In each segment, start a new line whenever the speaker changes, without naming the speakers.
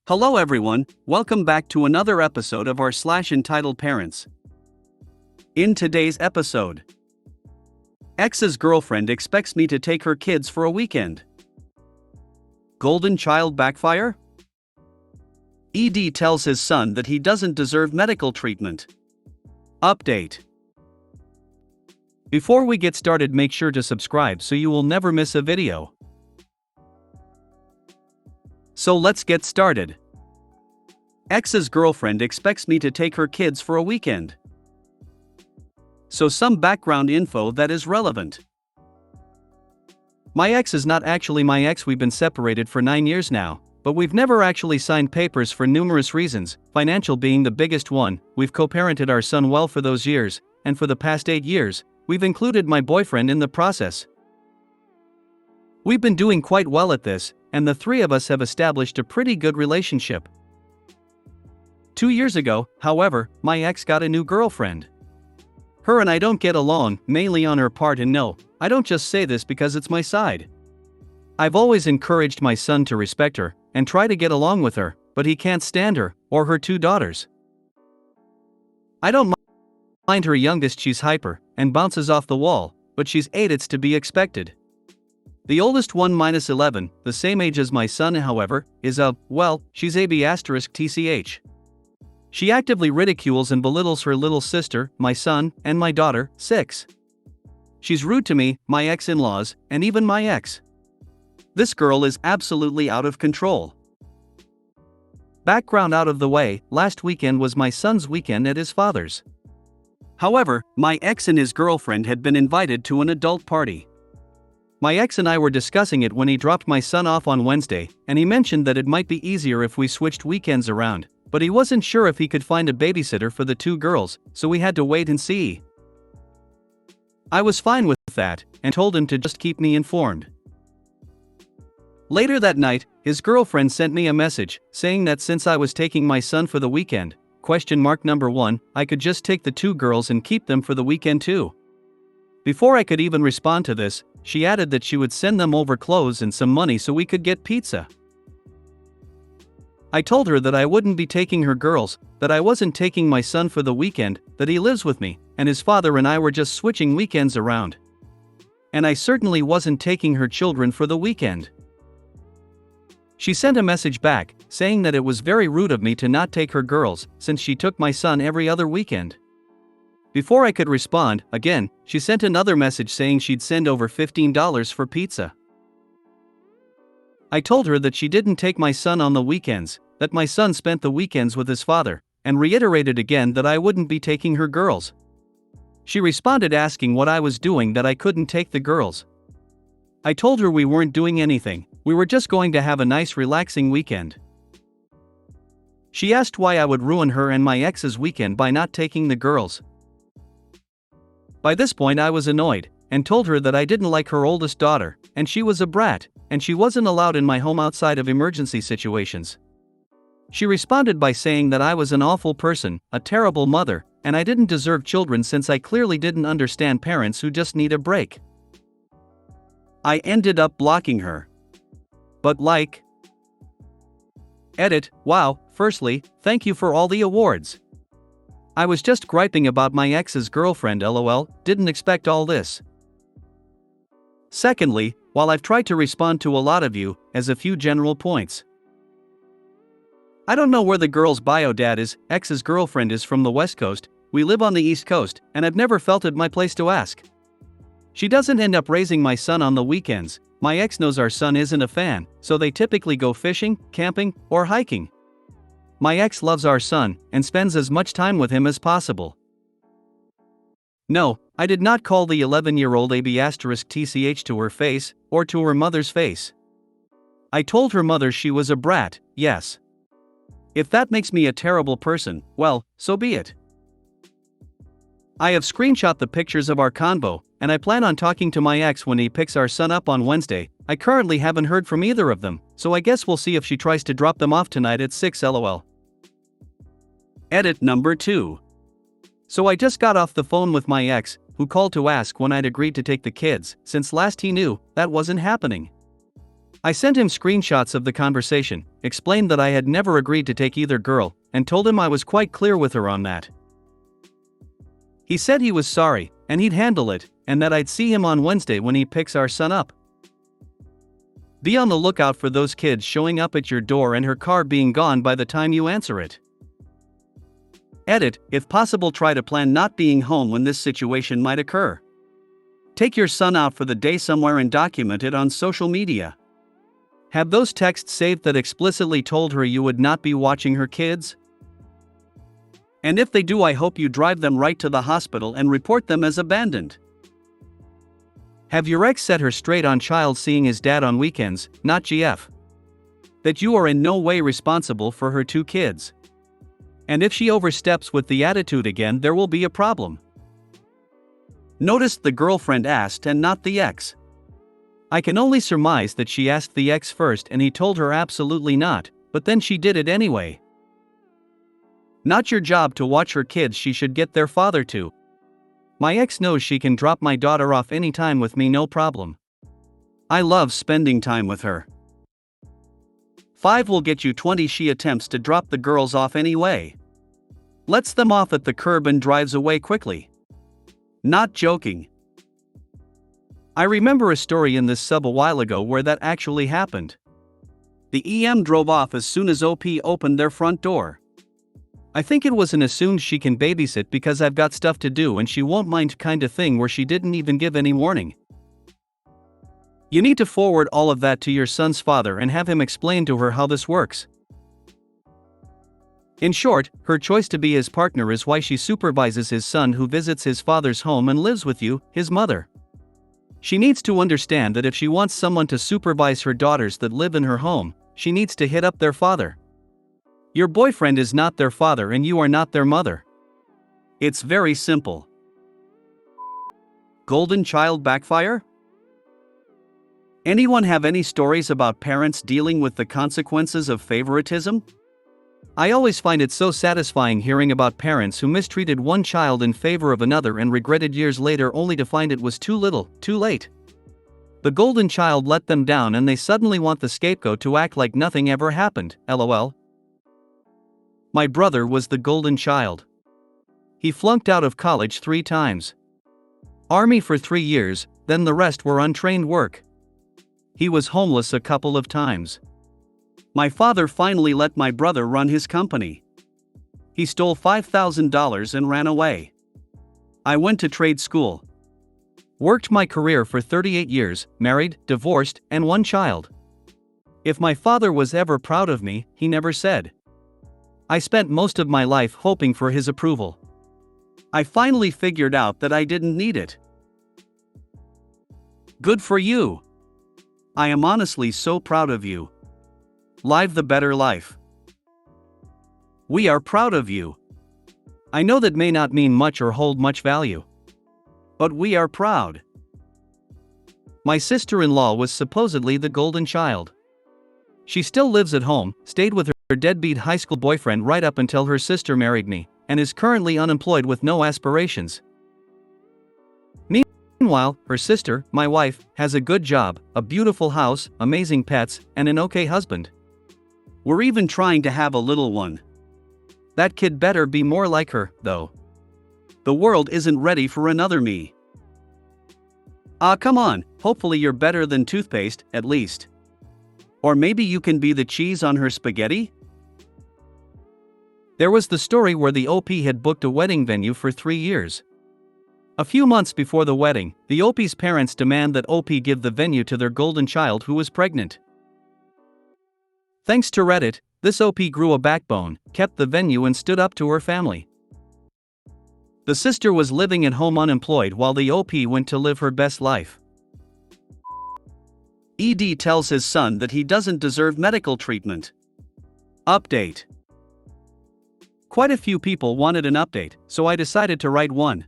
Hello everyone, welcome back to another episode of our entitled parents. In today's episode, ex's girlfriend expects me to take her kids for a weekend. Golden child backfire? ED tells his son that he doesn't deserve medical treatment. Update. Before we get started, make sure to subscribe so you will never miss a video. So let's get started. Ex's girlfriend expects me to take her kids for a weekend. So some background info that is relevant. My ex is not actually my ex. We've been separated for 9 years now, but we've never actually signed papers for numerous reasons, financial being the biggest one. We've co-parented our son well for those years, and for the past 8 years, we've included my boyfriend in the process. We've been doing quite well at this, and the three of us have established a pretty good relationship. 2 years ago, however, my ex got a new girlfriend. Her and I don't get along, mainly on her part, and no, I don't just say this because it's my side. I've always encouraged my son to respect her and try to get along with her, but he can't stand her or her 2 daughters. I don't mind her youngest. She's hyper and bounces off the wall, but she's 8. It's to be expected. The oldest one -11, the same age as my son, however, is she's AB*TCH. She actively ridicules and belittles her little sister, my son, and my daughter, 6. She's rude to me, my ex-in-laws, and even my ex. This girl is absolutely out of control. Background out of the way, last weekend was my son's weekend at his father's. However, my ex and his girlfriend had been invited to an adult party. My ex and I were discussing it when he dropped my son off on Wednesday, and he mentioned that it might be easier if we switched weekends around, but he wasn't sure if he could find a babysitter for the 2 girls, so we had to wait and see. I was fine with that, and told him to just keep me informed. Later that night, his girlfriend sent me a message, saying that since I was taking my son for the weekend, !1, I could just take the 2 girls and keep them for the weekend too. Before I could even respond to this, she added that she would send them over clothes and some money so we could get pizza. I told her that I wouldn't be taking her girls, that I wasn't taking my son for the weekend, that he lives with me, and his father and I were just switching weekends around. And I certainly wasn't taking her children for the weekend. She sent a message back, saying that it was very rude of me to not take her girls, since she took my son every other weekend. Before I could respond, again, she sent another message saying she'd send over $15 for pizza. I told her that she didn't take my son on the weekends, that my son spent the weekends with his father, and reiterated again that I wouldn't be taking her girls. She responded asking what I was doing that I couldn't take the girls. I told her we weren't doing anything, we were just going to have a nice relaxing weekend. She asked why I would ruin her and my ex's weekend by not taking the girls. By this point I was annoyed, and told her that I didn't like her oldest daughter, and she was a brat, and she wasn't allowed in my home outside of emergency situations. She responded by saying that I was an awful person, a terrible mother, and I didn't deserve children since I clearly didn't understand parents who just need a break. I ended up blocking her. But Edit, wow, firstly, thank you for all the awards. I was just griping about my ex's girlfriend, lol, didn't expect all this. Secondly, while I've tried to respond to a lot of you, as a few general points. I don't know where the girl's bio dad is, ex's girlfriend is from the West Coast, we live on the East Coast, and I've never felt it my place to ask. She doesn't end up raising my son on the weekends, my ex knows our son isn't a fan, so they typically go fishing, camping, or hiking. My ex loves our son, and spends as much time with him as possible. No, I did not call the 11-year-old AB*TCH to her face, or to her mother's face. I told her mother she was a brat, yes. If that makes me a terrible person, well, so be it. I have screenshot the pictures of our convo, and I plan on talking to my ex when he picks our son up on Wednesday. I currently haven't heard from either of them, so I guess we'll see if she tries to drop them off tonight at 6 lol. Edit number 2. So I just got off the phone with my ex, who called to ask when I'd agreed to take the kids, since last he knew that wasn't happening. I sent him screenshots of the conversation, explained that I had never agreed to take either girl, and told him I was quite clear with her on that. He said he was sorry, and he'd handle it, and that I'd see him on Wednesday when he picks our son up. Be on the lookout for those kids showing up at your door and her car being gone by the time you answer it. Edit, if possible, try to plan not being home when this situation might occur. Take your son out for the day somewhere and document it on social media. Have those texts saved that explicitly told her you would not be watching her kids? And if they do, I hope you drive them right to the hospital and report them as abandoned. Have your ex set her straight on child seeing his dad on weekends, not GF. That you are in no way responsible for her 2 kids. And if she oversteps with the attitude again, there will be a problem. Notice the girlfriend asked and not the ex. I can only surmise that she asked the ex first and he told her absolutely not, but then she did it anyway. Not your job to watch her kids, she should get their father to. My ex knows she can drop my daughter off anytime with me, no problem. I love spending time with her. 5 will get you 20. She attempts to drop the girls off anyway. Lets them off at the curb and drives away quickly. Not joking. I remember a story in this sub a while ago where that actually happened. The EM drove off as soon as OP opened their front door. I think it was an assumed she can babysit because I've got stuff to do and she won't mind kind of thing, where she didn't even give any warning. You need to forward all of that to your son's father and have him explain to her how this works. In short, her choice to be his partner is why she supervises his son who visits his father's home and lives with you, his mother. She needs to understand that if she wants someone to supervise her daughters that live in her home, she needs to hit up their father. Your boyfriend is not their father and you are not their mother. It's very simple. Golden child backfire? Anyone have any stories about parents dealing with the consequences of favoritism? I always find it so satisfying hearing about parents who mistreated one child in favor of another and regretted years later only to find it was too little, too late. The golden child let them down and they suddenly want the scapegoat to act like nothing ever happened, lol. My brother was the golden child. He flunked out of college 3 times. Army for 3 years, then the rest were untrained work. He was homeless a couple of times. My father finally let my brother run his company. He stole $5,000 and ran away. I went to trade school. Worked my career for 38 years, married, divorced, and 1 child. If my father was ever proud of me, he never said. I spent most of my life hoping for his approval. I finally figured out that I didn't need it. Good for you. I am honestly so proud of you. Live the better life. We are proud of you. I know that may not mean much or hold much value. But we are proud. My sister-in-law was supposedly the golden child. She still lives at home, stayed with her deadbeat high school boyfriend right up until her sister married me, and is currently unemployed with no aspirations. Meanwhile, her sister, my wife, has a good job, a beautiful house, amazing pets, and an okay husband. We're even trying to have a little one. That kid better be more like her, though. The world isn't ready for another me. Come on, hopefully you're better than toothpaste, at least. Or maybe you can be the cheese on her spaghetti? There was the story where the OP had booked a wedding venue for 3 years. A few months before the wedding, the OP's parents demand that OP give the venue to their golden child who was pregnant. Thanks to Reddit, this OP grew a backbone, kept the venue and stood up to her family. The sister was living at home unemployed while the OP went to live her best life. ED tells his son that he doesn't deserve medical treatment. Update. Quite a few people wanted an update, so I decided to write one.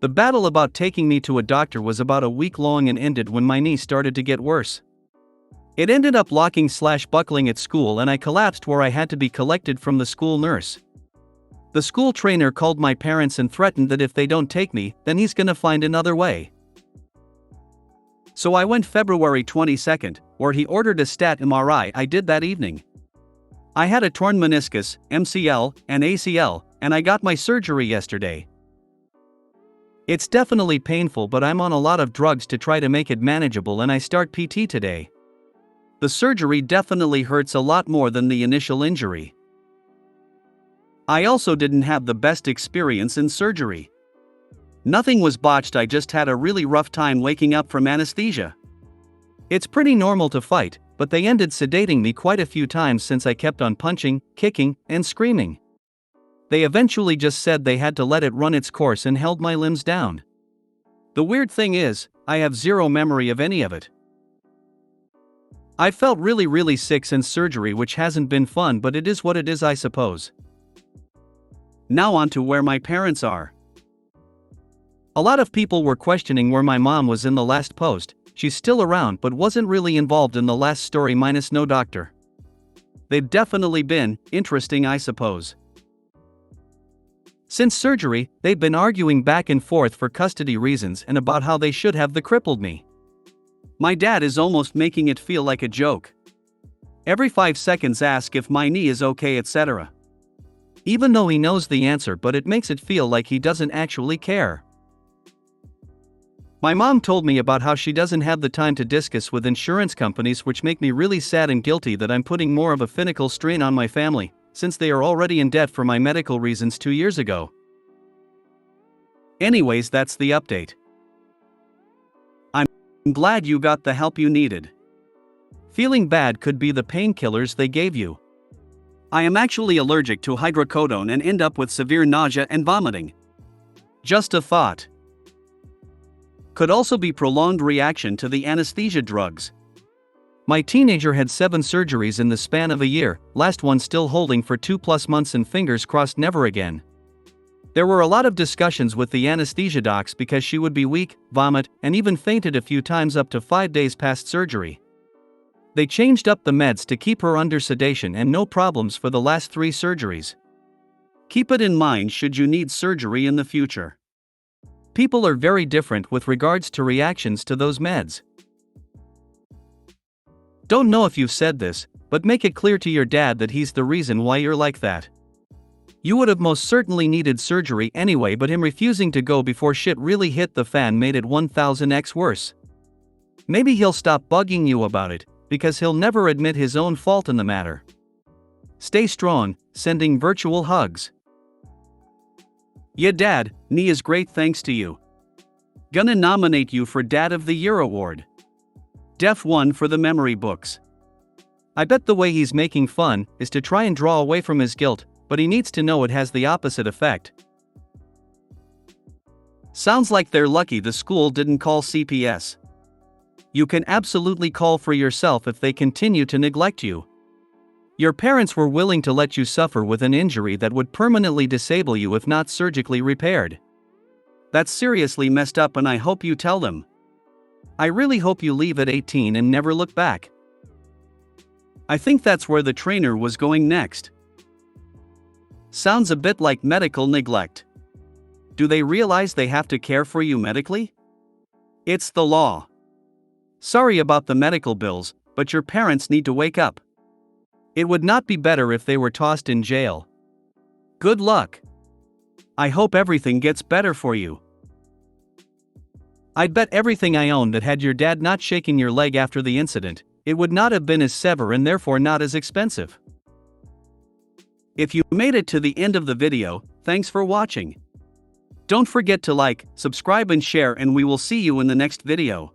The battle about taking me to a doctor was about a week long and ended when my knee started to get worse. It ended up locking/buckling at school and I collapsed where I had to be collected from the school nurse. The school trainer called my parents and threatened that if they don't take me, then he's gonna find another way. So I went February 22nd, where he ordered a stat MRI. I did that evening. I had a torn meniscus, MCL, and ACL, and I got my surgery yesterday. It's definitely painful, but I'm on a lot of drugs to try to make it manageable, and I start PT today. The surgery definitely hurts a lot more than the initial injury. I also didn't have the best experience in surgery. Nothing was botched, I just had a really rough time waking up from anesthesia. It's pretty normal to fight, but they ended sedating me quite a few times since I kept on punching, kicking, and screaming. They eventually just said they had to let it run its course and held my limbs down. The weird thing is, I have zero memory of any of it. I felt really sick since surgery, which hasn't been fun, but it is what it is, I suppose. Now on to where my parents are. A lot of people were questioning where my mom was in the last post. She's still around but wasn't really involved in the last story minus no doctor. They've definitely been interesting, I suppose. Since surgery, they've been arguing back and forth for custody reasons and about how they should have crippled me. My dad is almost making it feel like a joke. Every 5 seconds ask if my knee is okay, etc. Even though he knows the answer, but it makes it feel like he doesn't actually care. My mom told me about how she doesn't have the time to discuss with insurance companies, which make me really sad and guilty that I'm putting more of a financial strain on my family, since they are already in debt for my medical reasons 2 years ago. Anyways, that's the update. I'm glad you got the help you needed. Feeling bad could be the painkillers they gave you. I am actually allergic to hydrocodone and end up with severe nausea and vomiting. Just a thought. Could also be prolonged reaction to the anesthesia drugs. My teenager had 7 surgeries in the span of a year, last one still holding for 2+ months, and fingers crossed never again. There were a lot of discussions with the anesthesia docs because she would be weak, vomit, and even fainted a few times up to 5 days past surgery. They changed up the meds to keep her under sedation and no problems for the last 3 surgeries. Keep it in mind should you need surgery in the future. People are very different with regards to reactions to those meds. Don't know if you've said this, but make it clear to your dad that he's the reason why you're like that. You would have most certainly needed surgery anyway, but him refusing to go before shit really hit the fan made it 1000x worse. Maybe he'll stop bugging you about it, because he'll never admit his own fault in the matter. Stay strong, sending virtual hugs. Yeah, Dad, knee is great thanks to you. Gonna nominate you for Dad of the Year award. Def 1 for the memory books. I bet the way he's making fun is to try and draw away from his guilt, but he needs to know it has the opposite effect. Sounds like they're lucky the school didn't call CPS. You can absolutely call for yourself if they continue to neglect you. Your parents were willing to let you suffer with an injury that would permanently disable you if not surgically repaired. That's seriously messed up, and I hope you tell them. I really hope you leave at 18 and never look back. I think that's where the trainer was going next. Sounds a bit like medical neglect. Do they realize they have to care for you medically? It's the law. Sorry about the medical bills, but your parents need to wake up. It would not be better if they were tossed in jail. Good luck. I hope everything gets better for you. I'd bet everything I own that had your dad not shaken your leg after the incident, it would not have been as severe and therefore not as expensive. If you made it to the end of the video, thanks for watching. Don't forget to like, subscribe and share, and we will see you in the next video.